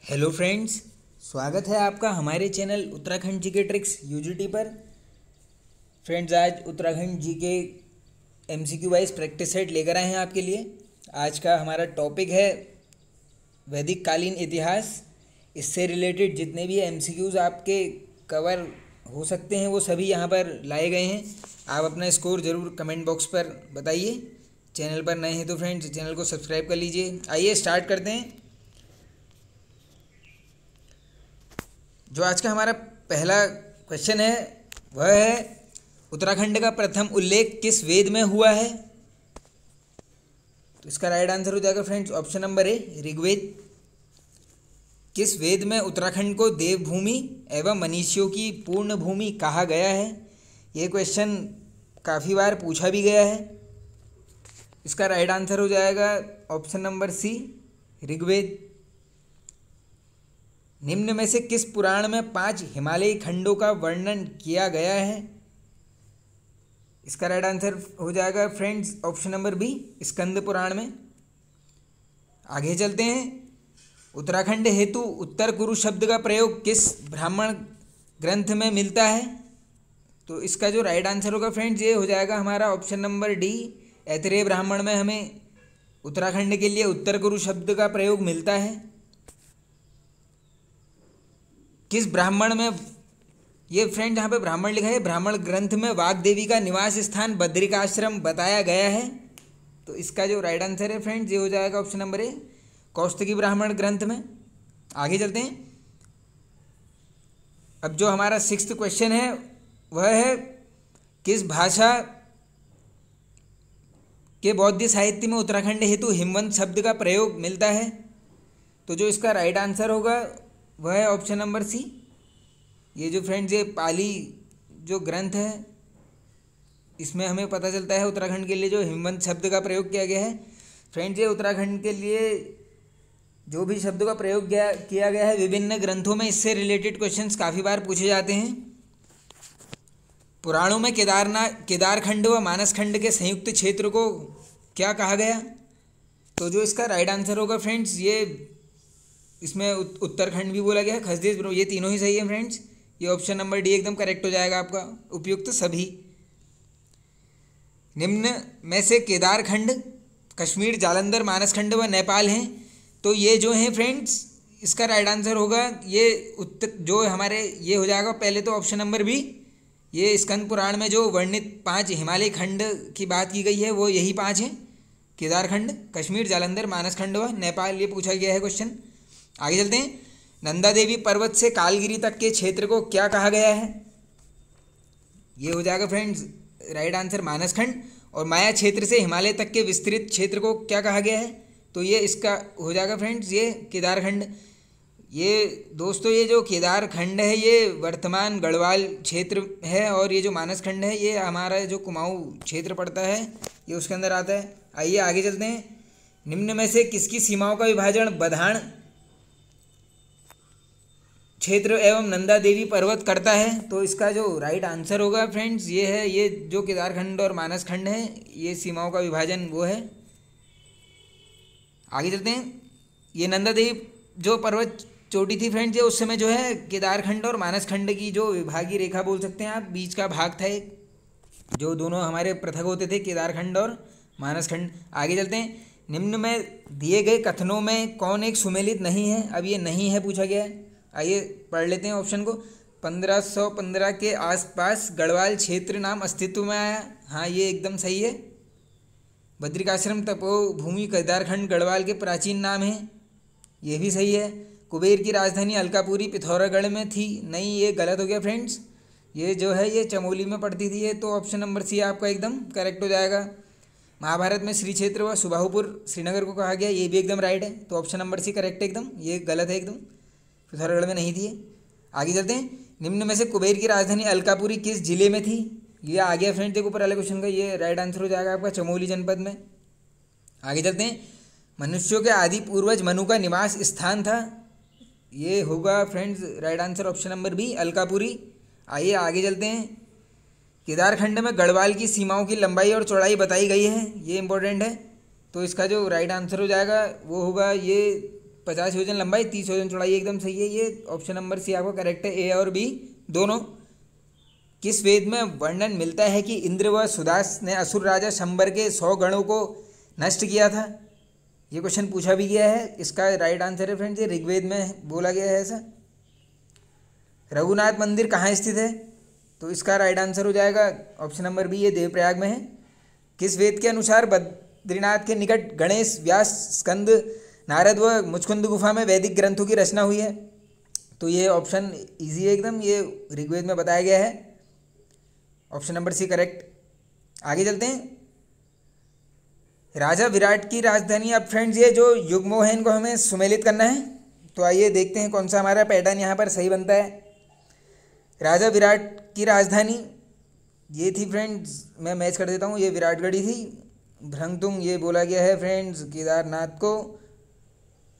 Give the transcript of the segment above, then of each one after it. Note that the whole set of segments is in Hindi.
हेलो फ्रेंड्स, स्वागत है आपका हमारे channel Uttarakhand GK tricks UGT पर। फ्रेंड्स, आज Uttarakhand GK MCQ wise practice set लेकर आए हैं आपके लिए। आज का हमारा टॉपिक है वैदिक कालीन इतिहास। इससे रिलेटेड जितने भी एमसीक्यूज़ आपके कवर हो सकते हैं वो सभी यहाँ पर लाए गए हैं। आप अपना स्कोर ज़रूर कमेंट बॉक्स पर बताइए। चैनल पर नए हैं तो फ्रेंड्स चैनल को सब्सक्राइब कर लीजिए। आइए स्टार्ट करते हैं। जो आज का हमारा पहला क्वेश्चन है वह है उत्तराखंड का प्रथम उल्लेख किस वेद में हुआ है। तो इसका राइट आंसर हो जाएगा friends option number A, Rigveda. किस वेद में उत्तराखंड को देवभूमि एवं मनीषियों की पूर्ण भूमि कहा गया है। ये क्वेश्चन काफ़ी बार पूछा भी गया है। इसका राइट आंसर हो जाएगा ऑप्शन नंबर सी, ऋग्वेद। निम्न में से किस पुराण में 5 हिमालयी खंडों का वर्णन किया गया है। इसका राइट आंसर हो जाएगा friends option number B, Skanda Purana में। आगे चलते हैं। उत्तराखंड हेतु उत्तर कुरु शब्द का प्रयोग किस ब्राह्मण ग्रंथ में मिलता है। तो इसका जो राइट आंसर होगा फ्रेंड्स ये हो जाएगा हमारा ऑप्शन नंबर डी, ऐतरेय ब्राह्मण में हमें उत्तराखंड के लिए उत्तर कुरु शब्द का प्रयोग मिलता है। किस ब्राह्मण में, ये फ्रेंड यहाँ पे ब्राह्मण लिखा है, ब्राह्मण ग्रंथ में वाग्देवी का निवास स्थान बद्रिकाश्रम बताया गया है। तो इसका जो राइट आंसर है फ्रेंड्स ये हो जाएगा ऑप्शन नंबर ए, कौस्तुकी ब्राह्मण ग्रंथ में। आगे चलते हैं। अब जो हमारा 6th क्वेश्चन है वह है किस भाषा के बौद्ध साहित्य में उत्तराखंड हेतु हिमवंत शब्द का प्रयोग मिलता है। तो जो इसका राइट आंसर होगा वह है ऑप्शन नंबर सी। ये जो फ्रेंड्स ये पाली जो ग्रंथ है इसमें हमें पता चलता है उत्तराखंड के लिए जो हिमवंत शब्द का प्रयोग किया गया है। फ्रेंड्स ये उत्तराखंड के लिए जो भी शब्द का प्रयोग किया गया है विभिन्न ग्रंथों में, इससे रिलेटेड क्वेश्चंस काफ़ी बार पूछे जाते हैं। पुराणों में केदारखंड व मानसखंड के संयुक्त क्षेत्र को क्या कहा गया। तो जो इसका राइट आंसर होगा फ्रेंड्स ये इसमें उत्तराखंड भी बोला गया है, खसदेश, ये तीनों ही सही है फ्रेंड्स। ये ऑप्शन नंबर डी एकदम करेक्ट हो जाएगा आपका, उपयुक्त सभी। निम्न में से केदारखंड, कश्मीर, जालंधर, मानसखंड व नेपाल हैं। तो ये जो हैं फ्रेंड्स इसका राइट आंसर होगा ये उत्तर जो हमारे ये हो जाएगा पहले तो ऑप्शन नंबर बी। ये स्कंद पुराण में जो वर्णित 5 हिमालय खंड की बात की गई है वो यही 5 हैं, केदारखंड, कश्मीर, जालंधर, मानसखंड व नेपाल। ये पूछा गया है क्वेश्चन। आगे चलते हैं। नंदा देवी पर्वत से कालगिरी तक के क्षेत्र को क्या कहा गया है। ये हो जाएगा फ्रेंड्स राइट आंसर मानसखंड। और माया क्षेत्र से हिमालय तक के विस्तृत क्षेत्र को क्या कहा गया है। तो ये इसका हो जाएगा फ्रेंड्स ये केदारखंड। ये दोस्तों ये जो केदारखंड है ये वर्तमान गढ़वाल क्षेत्र है, और ये जो मानसखंड है ये हमारा जो कुमाऊँ क्षेत्र पड़ता है ये उसके अंदर आता है। आइए आगे चलते हैं। निम्न में से किसकी सीमाओं का विभाजन बधान क्षेत्र एवं नंदा देवी पर्वत करता है। तो इसका जो राइट आंसर होगा फ्रेंड्स ये है, ये जो केदारखंड और मानसखंड है ये सीमाओं का विभाजन वो है। आगे चलते हैं। ये नंदा देवी जो पर्वत चोटी थी फ्रेंड्स ये उस समय जो है केदारखंड और मानसखंड की जो विभागीय रेखा बोल सकते हैं आप, बीच का भाग था एक, जो दोनों हमारे पृथक होते थे, केदारखंड और मानसखंड। आगे चलते हैं। निम्न में दिए गए कथनों में कौन एक सुमेलित नहीं है। अब ये नहीं है पूछा गया है, आइए पढ़ लेते हैं ऑप्शन को। 1515 के आसपास गढ़वाल क्षेत्र नाम अस्तित्व में आया। हाँ ये एकदम सही है। बद्रिकाश्रम तपोभूमि केदारखंड गढ़वाल के प्राचीन नाम है, ये भी सही है। कुबेर की राजधानी अलकापुरी पिथौरागढ़ में थी। नहीं, ये गलत हो गया फ्रेंड्स। ये जो है ये चमोली में पड़ती थी। ये तो ऑप्शन नंबर सी आपका एकदम करेक्ट हो जाएगा। महाभारत में श्री क्षेत्र व सुबाहुपुर श्रीनगर को कहा गया, ये भी एकदम राइट है। तो ऑप्शन नंबर सी करेक्ट है एकदम, ये गलत है एकदम, पिथौरागढ़ में नहीं थी ये। आगे चलते हैं। निम्न में से कुबेर की राजधानी अलकापुरी किस जिले में थी। ये आ गया फ्रेंड्स देखो ऊपर वाले क्वेश्चन का, ये राइट आंसर हो जाएगा आपका चमोली जनपद में। आगे चलते हैं। मनुष्यों के आदि पूर्वज मनु का निवास स्थान था। ये होगा friends right answer option number B, Alkapuri. आइए आगे चलते हैं। केदारखंड में गढ़वाल की सीमाओं की लंबाई और चौड़ाई बताई गई है, ये इंपॉर्टेंट है। तो इसका जो राइट आंसर हो जाएगा वो होगा ये 50 योजन लंबाई, 30 योजन चौड़ाई, एकदम सही है। ये ऑप्शन नंबर सी आपका करेक्ट है, ए और बी दोनों। किस वेद में वर्णन मिलता है कि इंद्र व सुदास ने असुर राजा शंबर के 100 गणों को नष्ट किया था? ये क्वेश्चन पूछा भी गया है। इसका राइट आंसर है फ्रेंड्स, ये ऋग्वेद में बोला गया है ऐसा। रघुनाथ मंदिर कहाँ स्थित है? तो इसका राइट आंसर हो जाएगा ऑप्शन नंबर बी, ये देवप्रयाग में है। किस वेद के अनुसार बद्रीनाथ के निकट गणेश, व्यास, स्कंद, नारद व मुचकुंद गुफा में वैदिक ग्रंथों की रचना हुई है? तो ये ऑप्शन इजी है एकदम, ये ऋग्वेद में बताया गया है। Option number C correct. आगे चलते हैं। राजा विराट की राजधानी, अब फ्रेंड्स ये जो युग्मों है इनको हमें सुमेलित करना है, तो आइए देखते हैं कौन सा हमारा पैटर्न यहाँ पर सही बनता है। राजा विराट की राजधानी ये थी फ्रेंड्स, मैं मैच कर देता हूँ, ये विराटगढ़ी थी। भ्रंगतुंग ये बोला गया है फ्रेंड्स केदारनाथ को।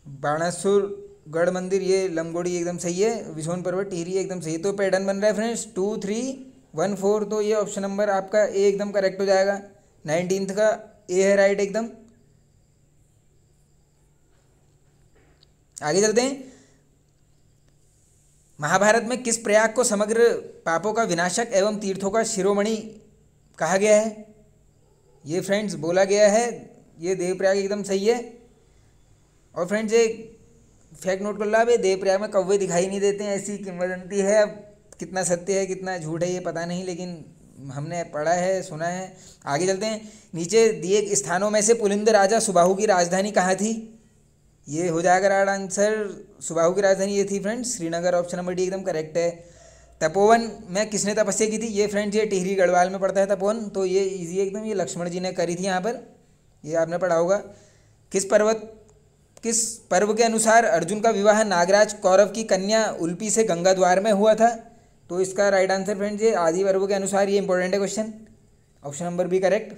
बाणासुर गढ़ मंदिर ये लमगोड़ी एकदम सही है। विशोन पर्वत टिहरी एकदम सही है। तो पैटर्न बन रहा है फ्रेंड्स 2, 3, 1, 4। तो ये ऑप्शन नंबर आपका ए एकदम करेक्ट हो जाएगा। 19th का ए है राइट एकदम। आगे चलते हैं। महाभारत में किस प्रयाग को समग्र पापों का विनाशक एवं तीर्थों का शिरोमणि कहा गया है? ये फ्रेंड्स बोला गया है, ये देवप्रयाग एकदम सही है। और फ्रेंड्स एक फैक्ट नोट कर लो, अब ये देवप्रयाग में कौवे दिखाई नहीं देते हैं, ऐसी किंवदंती है। अब कितना सत्य है कितना झूठ है ये पता नहीं, लेकिन हमने पढ़ा है, सुना है। आगे चलते हैं। नीचे दिए स्थानों में से पुलिंद राजा सुबाहु की राजधानी कहाँ थी? ये हो जाएगा राइट आंसर। सुबाहु की राजधानी ये थी friends Srinagar. Option number D एकदम करेक्ट है। तपोवन में किसने तपस्या की थी? ये फ्रेंड्स ये टिहरी गढ़वाल में पड़ता है तपोवन। तो ये इजी एकदम, ये लक्ष्मण जी ने करी थी यहाँ पर, ये आपने पढ़ा होगा। किस पर्व के अनुसार अर्जुन का विवाह नागराज कौरव की कन्या उल्पी से गंगा द्वार में हुआ था? तो इसका राइट आंसर फ्रेंड्स ये आदि पर्व के अनुसार, ये इंपॉर्टेंट है question. Option number B correct.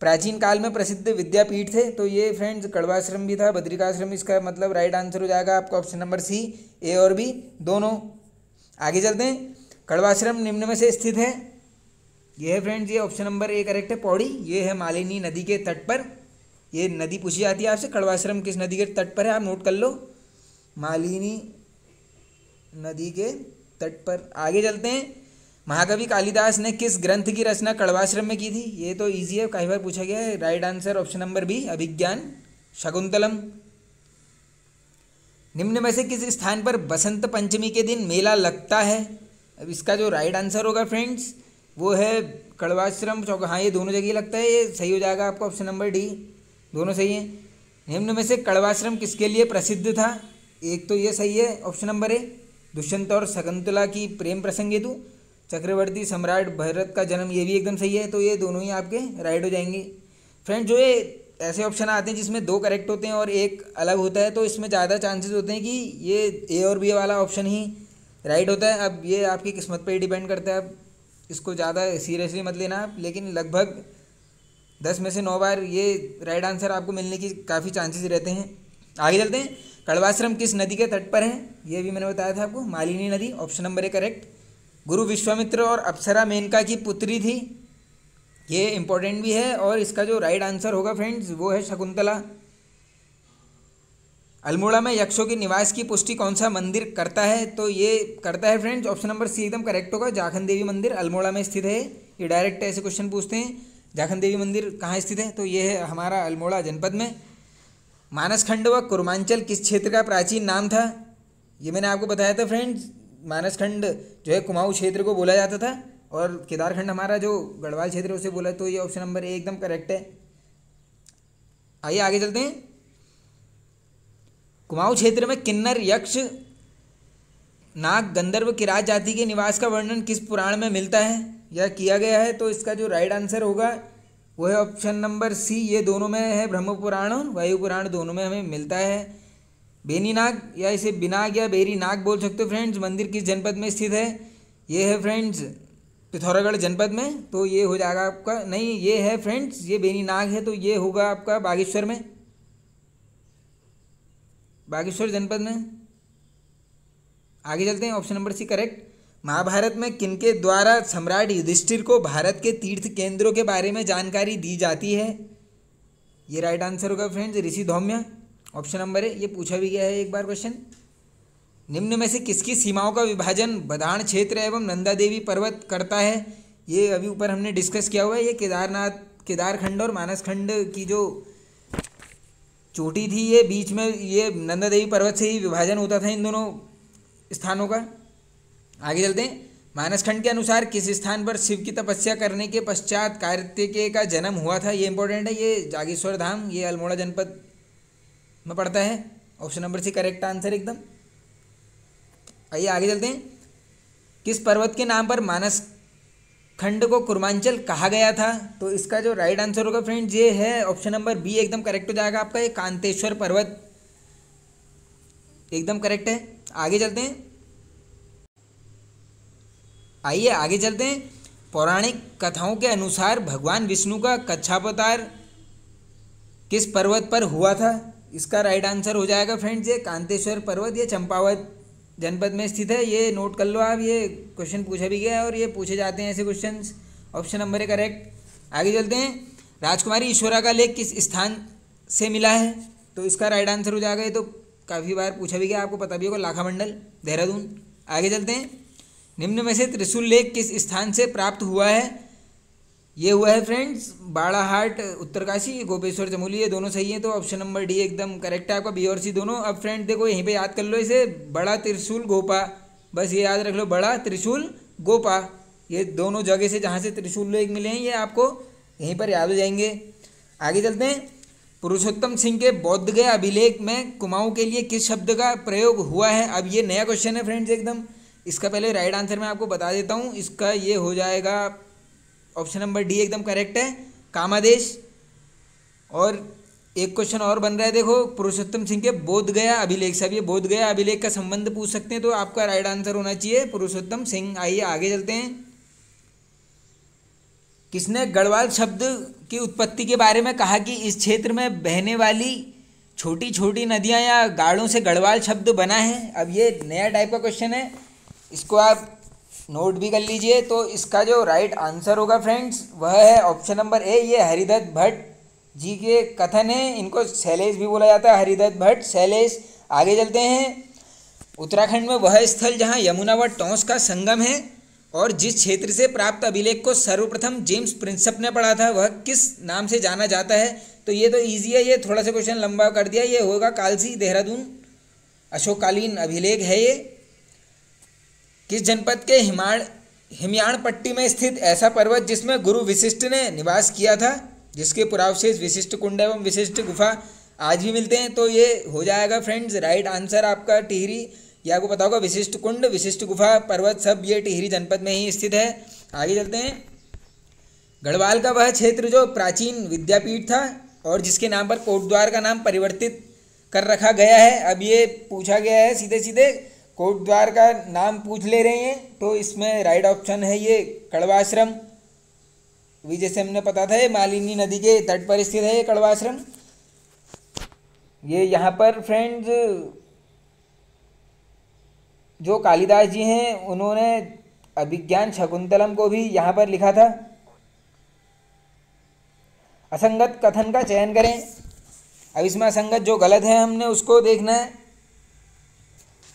प्राचीन काल में प्रसिद्ध विद्यापीठ थे? तो ये फ्रेंड्स कड़वाश्रम भी था, बद्रिकाश्रम। इसका मतलब राइट आंसर हो जाएगा आपका ऑप्शन नंबर सी, ए और बी दोनों। आगे चलते हैं। कड़वाश्रम निम्न में से स्थित है? ये है फ्रेंड्स ये ऑप्शन नंबर ए करेक्ट है, पौड़ी। ये है मालिनी नदी के तट पर। ये नदी पूछी जाती है आपसे, कड़वाश्रम किस नदी के तट पर है, आप नोट कर लो, मालिनी नदी के तट पर। आगे चलते हैं। महाकवि कालिदास ने किस ग्रंथ की रचना कड़वाश्रम में की थी? ये तो इजी है, कई बार पूछा गया है। Right answer option number B, Abhijnana Shakuntalam. निम्न में से किस स्थान पर बसंत पंचमी के दिन मेला लगता है? अब इसका जो राइट आंसर होगा फ्रेंड्स वो है कड़वाश्रम चौक। हाँ ये दोनों जगह लगता है, ये सही हो जाएगा आपका ऑप्शन नंबर डी, दोनों सही हैं। निम्न में से कड़वाश्रम किसके लिए प्रसिद्ध था? एक तो ये सही है ऑप्शन नंबर ए, दुष्यंत और शकुंतला की प्रेम प्रसंग हेतु। चक्रवर्ती सम्राट भरत का जन्म, ये भी एकदम सही है। तो ये दोनों ही आपके राइट हो जाएंगे। फ्रेंड जो ये ऐसे ऑप्शन आते हैं जिसमें 2 करेक्ट होते हैं और एक अलग होता है, तो इसमें ज़्यादा चांसेस होते हैं कि ये ए और बी वाला ऑप्शन ही राइट होता है। अब ये आपकी किस्मत पर ही डिपेंड करता है, अब इसको ज़्यादा सीरियसली मत लेना आप, लेकिन लगभग 10 में से 9 बार ये राइट आंसर आपको मिलने की काफ़ी चांसेस रहते हैं। आगे चलते हैं। कड़वाश्रम किस नदी के तट पर है? ये भी मैंने बताया था आपको, मालिनी नदी। Option number A correct. गुरु विश्वामित्र और अप्सरा मेनका की पुत्री थी? ये इंपॉर्टेंट भी है, और इसका जो राइट आंसर होगा फ्रेंड्स वो है शकुंतला। अल्मोड़ा में यक्षों के निवास की पुष्टि कौन सा मंदिर करता है? तो ये करता है फ्रेंड्स ऑप्शन नंबर सी एकदम करेक्ट होगा, जाखन देवी मंदिर अल्मोड़ा में स्थित है। ये डायरेक्ट ऐसे क्वेश्चन पूछते हैं, जाखन देवी मंदिर कहाँ स्थित है? तो ये है हमारा अल्मोड़ा जनपद में। मानसखंड व कुर्मांचल किस क्षेत्र का प्राचीन नाम था? ये मैंने आपको बताया था फ्रेंड्स, मानसखंड जो है कुमाऊं क्षेत्र को बोला जाता था, और केदारखंड हमारा जो गढ़वाल क्षेत्र है उसे बोला। तो ये ऑप्शन नंबर ए एकदम करेक्ट है। आइए आगे चलते हैं। कुमाऊं क्षेत्र में किन्नर, यक्ष, नाग, गंधर्व, किरात जाति के निवास का वर्णन किस पुराण में मिलता है या किया गया है? तो इसका जो राइट आंसर होगा वो है ऑप्शन नंबर सी, ये दोनों में है, ब्रह्म पुराण और वायु पुराण दोनों में हमें मिलता है। बेनीनाग या इसे बिनाग या बेरी नाग बोल सकते हो फ्रेंड्स, मंदिर किस जनपद में स्थित है? ये है फ्रेंड्स पिथौरागढ़ जनपद में। तो ये हो जाएगा आपका, नहीं ये है फ्रेंड्स, ये बेनीनाग है, तो ये होगा आपका बागेश्वर में, बागेश्वर जनपद में। आगे चलते हैं। Option number C correct. Mahabharata में किनके द्वारा सम्राट युधिष्ठिर को भारत के तीर्थ केंद्रों के बारे में जानकारी दी जाती है? ये राइट आंसर होगा फ्रेंड्स ऋषि धौम्य। ऑप्शन नंबर ए, ये पूछा भी गया है एक बार क्वेश्चन। निम्न में से किसकी सीमाओं का विभाजन बदाण क्षेत्र एवं नंदा देवी पर्वत करता है? ये अभी ऊपर हमने डिस्कस किया हुआ है। ये केदारखंड और मानसखंड की जो चोटी थी, ये बीच में ये नंदा देवी पर्वत से ही विभाजन होता था इन दोनों स्थानों का। आगे चलते हैं। मानसखंड के अनुसार किस स्थान पर शिव की तपस्या करने के पश्चात कार्तिकेय का जन्म हुआ था? ये इंपॉर्टेंट है। ये जागेश्वर धाम, ये अल्मोड़ा जनपद में पड़ता है। Option number C correct answer एकदम। आइए आगे चलते हैं। किस पर्वत के नाम पर मानस खंड को कुर्मांचल कहा गया था? तो इसका जो राइट आंसर होगा फ्रेंड्स, ये है ऑप्शन नंबर बी, एकदम करेक्ट हो जाएगा आपका। ये कांतेश्वर पर्वत एकदम करेक्ट है। आगे चलते हैं। आइए आगे चलते हैं। पौराणिक कथाओं के अनुसार भगवान विष्णु का कच्छावतार किस पर्वत पर हुआ था? इसका राइट आंसर हो जाएगा फ्रेंड्स ये कांतेश्वर पर्वत। ये चंपावत जनपद में स्थित है। ये नोट कर लो आप, ये क्वेश्चन पूछा भी गया है और ये पूछे जाते हैं ऐसे क्वेश्चंस। ऑप्शन नंबर है करेक्ट। आगे चलते हैं। राजकुमारी ईश्वरा का लेख किस स्थान से मिला है? तो इसका राइट आंसर हो जाएगा, ये तो काफ़ी बार पूछा भी गया, आपको पता भी होगा, लाखामंडल देहरादून। आगे चलते हैं। निम्न में से त्रिशूल लेख किस स्थान से प्राप्त हुआ है? ये हुआ है फ्रेंड्स बाड़ाहाट उत्तरकाशी, गोपेश्वर चमोली, ये दोनों सही हैं। तो ऑप्शन नंबर डी एकदम करेक्ट है आपका, बी और सी दोनों। अब फ्रेंड देखो यहीं पे याद कर लो इसे, बड़ा त्रिशूल गोपा, बस ये याद रख लो, बड़ा त्रिशूल गोपा, ये दोनों जगह से जहाँ से त्रिशूल लेख मिले हैं ये आपको यहीं पर याद हो जाएंगे। आगे चलते हैं। पुरुषोत्तम सिंह के बौद्ध गया अभिलेख में कुमाऊँ के लिए किस शब्द का प्रयोग हुआ है? अब ये नया क्वेश्चन है फ्रेंड्स एकदम। इसका पहले राइट आंसर मैं आपको बता देता हूँ। इसका ये हो जाएगा ऑप्शन नंबर डी एकदम करेक्ट है, कामादेश। और एक क्वेश्चन और बन रहा है देखो, पुरुषोत्तम सिंह के बोध गया अभिलेख से। अब ये बोध गया अभिलेख का संबंध पूछ सकते हैं, तो आपका राइट आंसर होना चाहिए पुरुषोत्तम सिंह। आइए आगे चलते हैं। किसने गढ़वाल शब्द की उत्पत्ति के बारे में कहा कि इस क्षेत्र में बहने वाली छोटी छोटी नदियां या गाड़ों से गढ़वाल शब्द बना है? अब ये नया टाइप का क्वेश्चन है, इसको आप नोट भी कर लीजिए। तो इसका जो राइट आंसर होगा फ्रेंड्स वह है ऑप्शन नंबर ए, ये हरिदत्त भट्ट जी के कथन है। इनको शैलेश भी बोला जाता है, हरिदत्त भट्ट, शैलेश। आगे चलते हैं। उत्तराखंड में वह स्थल जहां यमुना व टोंस का संगम है और जिस क्षेत्र से प्राप्त अभिलेख को सर्वप्रथम जेम्स प्रिंसप ने पढ़ा था, वह किस नाम से जाना जाता है? तो ये तो ईजी है, ये थोड़ा सा क्वेश्चन लंबा कर दिया। ये होगा कालसी, देहरादून, अशोककालीन अभिलेख है ये। किस जनपद के हिमयाण पट्टी में स्थित ऐसा पर्वत जिसमें गुरु वशिष्ठ ने निवास किया था, जिसके पुरावशेष विशिष्ट कुंड एवं विशिष्ट गुफा आज भी मिलते हैं? तो ये हो जाएगा फ्रेंड्स राइट आंसर आपका टिहरी। ये आपको पता होगा, विशिष्ट कुंड, विशिष्ट गुफा, पर्वत सब ये टिहरी जनपद में ही स्थित है। आगे चलते हैं। गढ़वाल का वह क्षेत्र जो प्राचीन विद्यापीठ था और जिसके नाम पर कोटद्वार का नाम परिवर्तित कर रखा गया है। अब ये पूछा गया है सीधे सीधे, कोटद्वार का नाम पूछ ले रहे हैं, तो इसमें राइट ऑप्शन है ये कड़वाश्रम। अभी जैसे हमने पता था ये मालिनी नदी के तट पर स्थित है ये कड़वाश्रम। ये यहाँ पर फ्रेंड्स जो कालिदास जी हैं उन्होंने अभिज्ञान शकुंतलम को भी यहाँ पर लिखा था। असंगत कथन का चयन करें। अब इसमें असंगत जो गलत है हमने उसको देखना है।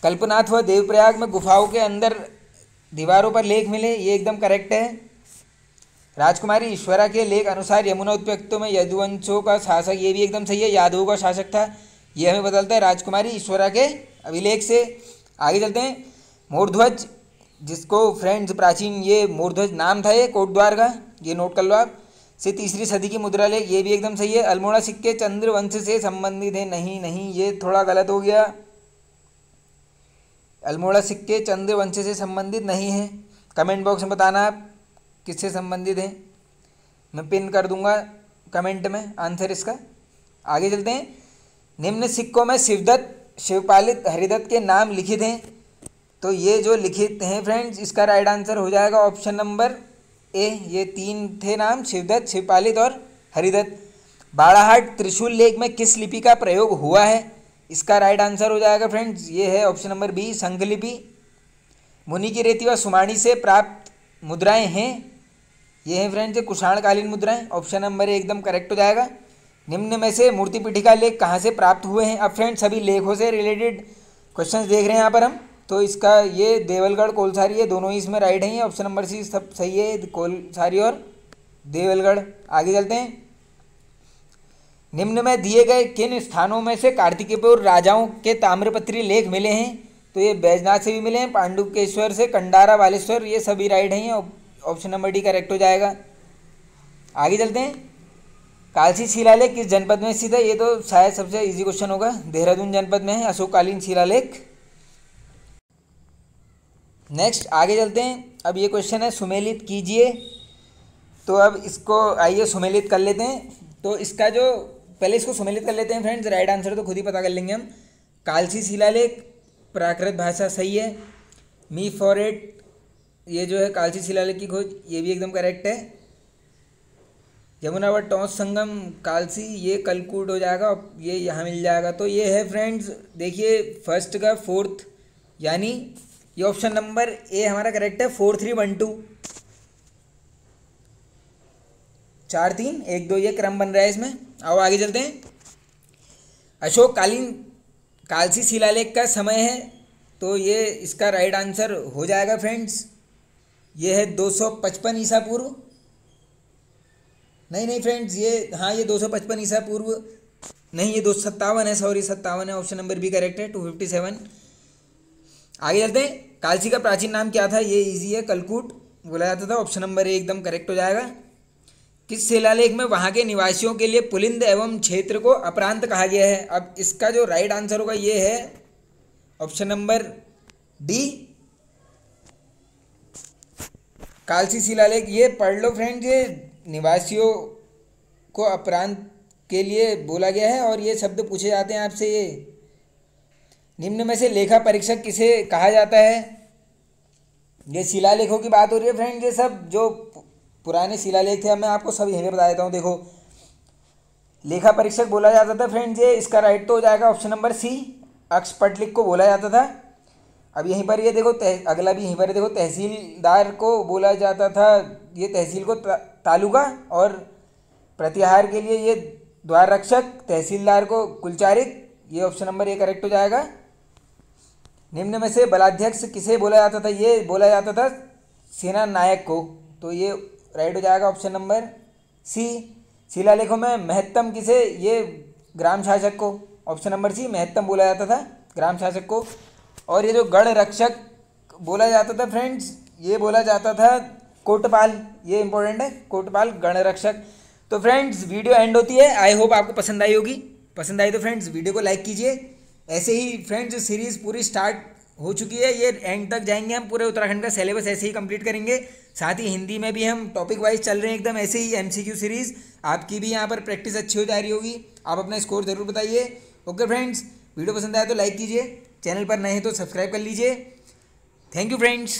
कल्पनाथ व देवप्रयाग में गुफाओं के अंदर दीवारों पर लेख मिले, ये एकदम करेक्ट है। राजकुमारी ईश्वरा के लेख अनुसार यमुना उपत्यकाओं में यदुवंशों का शासक, ये भी एकदम सही है, यादवों का शासक था। ये हमें बदलता है राजकुमारी ईश्वरा के अभिलेख से। आगे चलते हैं। मोरध्वज, जिसको फ्रेंड्स प्राचीन ये मोरध्वज नाम था ये कोटद्वार का, ये नोट कर लो आप, से 3री सदी की मुद्रा लेख, ये भी एकदम सही है। अल्मोड़ा सिक्के चंद्रवंश से संबंधित है, नहीं नहीं ये थोड़ा गलत हो गया। अल्मोड़ा सिक्के चंद्रवंश से संबंधित नहीं है। कमेंट बॉक्स में बताना आप किससे संबंधित है, मैं पिन कर दूंगा कमेंट में आंसर इसका। आगे चलते हैं। निम्न सिक्कों में शिवदत्त, शिवपालित, हरिदत्त के नाम लिखित हैं, तो ये जो लिखित हैं फ्रेंड्स इसका राइट आंसर हो जाएगा ऑप्शन नंबर ए, ये 3 थे नाम, शिवदत्त, शिवपालित और हरिदत्त। बाड़ाहाट त्रिशूल लेख में किस लिपि का प्रयोग हुआ है? इसका राइट आंसर हो जाएगा फ्रेंड्स ये है ऑप्शन नंबर बी, संघलिपि। मुनि की रेती व सुमाणी से प्राप्त मुद्राएं हैं, ये हैं फ्रेंड्स कुषाणकालीन मुद्राएं, ऑप्शन नंबर ए एकदम करेक्ट हो जाएगा। निम्न में से मूर्ति पीठिका लेख कहाँ से प्राप्त हुए हैं। अब फ्रेंड्स सभी लेखों से रिलेटेड क्वेश्चंस देख रहे हैं यहाँ पर हम। तो इसका ये देवलगढ़ कोलसारी है, दोनों ही इसमें राइट हैं। ऑप्शन नंबर सी सब सही है, कोलसारी और देवलगढ़। आगे चलते हैं। निम्न में दिए गए किन स्थानों में से कार्तिकेयपुर राजाओं के ताम्रपत्री लेख मिले हैं। तो ये बैजनाथ से भी मिले हैं, पांडुकेश्वर से, कंडारा, बालेश्वर, ये सभी राइट हैं। ऑप्शन नंबर डी करेक्ट हो जाएगा। आगे चलते हैं। कालसी शिलालेख किस जनपद में स्थित है। ये तो शायद सबसे इजी क्वेश्चन होगा, देहरादून जनपद में है अशोककालीन शिलालेख। नेक्स्ट आगे चलते हैं। अब ये क्वेश्चन है सुमेलित कीजिए। तो अब इसको आइए सुमेलित कर लेते हैं। तो इसका जो पहले इसको सुमेलित कर लेते हैं फ्रेंड्स, राइट आंसर तो खुद ही पता कर लेंगे हम। कालसी शिलालेख प्राकृत भाषा सही है। मी फॉर इट, ये जो है कालसी शिलालेख की खोज, ये भी एकदम करेक्ट है। यमुनावर टॉस संगम कालसी, ये कलकूट हो जाएगा, ये यहाँ मिल जाएगा। तो ये है फ्रेंड्स, देखिए फर्स्ट का फोर्थ, यानी ये ऑप्शन नंबर ए हमारा करेक्ट है। 4 3 1 2 4 3 1 2 ये क्रम बन रहा है इसमें। आओ आगे चलते हैं। अशोककालीन कालसी शिलालेख का समय है। तो ये इसका राइट आंसर हो जाएगा फ्रेंड्स। ये है 255 ईसा पूर्व। नहीं फ्रेंड्स, ये हाँ ये 255 ईसा पूर्व नहीं, ये 257 है, सॉरी 57 है। ऑप्शन नंबर बी करेक्ट है, 257। आगे चलते हैं। कालसी का प्राचीन नाम क्या था। ये इजी है, कलकूट बोला जाता था। ऑप्शन नंबर ए एकदम करेक्ट हो जाएगा। किस शिलालेख में वहाँ के निवासियों के लिए पुलिंद एवं क्षेत्र को अपरांत कहा गया है। अब इसका जो राइट आंसर होगा ये है ऑप्शन नंबर डी, कालसी शिलालेख। ये पढ़ लो फ्रेंड्स, ये निवासियों को अपरांत के लिए बोला गया है और ये शब्द पूछे जाते हैं आपसे। ये निम्न में से लेखा परीक्षक किसे कहा जाता है। ये शिलालेखों की बात हो रही है फ्रेंड, ये सब जो पुराने शिलालेख थे, अब मैं आपको सब यहीं पे बता देता हूँ। देखो लेखा परीक्षक बोला जाता था फ्रेंड्स, ये इसका राइट तो हो जाएगा ऑप्शन नंबर सी, अक्षपटलिक को बोला जाता था। अब यहीं पर ये देखो अगला भी यहीं पर देखो, तहसीलदार को बोला जाता था, ये तहसील को तालुका, और प्रतिहार के लिए ये द्वार रक्षक, तहसीलदार को कुलचारिक। ये ऑप्शन नंबर ए करेक्ट हो जाएगा। निम्न में से बलाध्यक्ष किसे बोला जाता था। ये बोला जाता था सेना नायक को। तो ये राइट हो जाएगा ऑप्शन नंबर सी। शिलालेखों में महत्तम किसे, ये ग्राम शासक को। ऑप्शन नंबर सी, महत्तम बोला जाता था ग्राम शासक को। और ये जो गढ़ रक्षक बोला जाता था फ्रेंड्स, ये बोला जाता था कोटपाल। ये इंपॉर्टेंट है, कोटपाल गण रक्षक। तो फ्रेंड्स वीडियो एंड होती है। आई होप आपको पसंद आई होगी। पसंद आई तो फ्रेंड्स वीडियो को लाइक कीजिए। ऐसे ही फ्रेंड्स सीरीज़ पूरी स्टार्ट हो चुकी है, ये एंड तक जाएंगे हम। पूरे उत्तराखंड का सिलेबस ऐसे ही कंप्लीट करेंगे। साथ ही हिंदी में भी हम टॉपिक वाइज चल रहे हैं एकदम ऐसे ही MCQ सीरीज़। आपकी भी यहाँ पर प्रैक्टिस अच्छी हो जा रही होगी। आप अपना स्कोर ज़रूर बताइए। ओके फ्रेंड्स, वीडियो पसंद आया तो लाइक कीजिए, चैनल पर नए हैं तो सब्सक्राइब कर लीजिए। Thank you friends.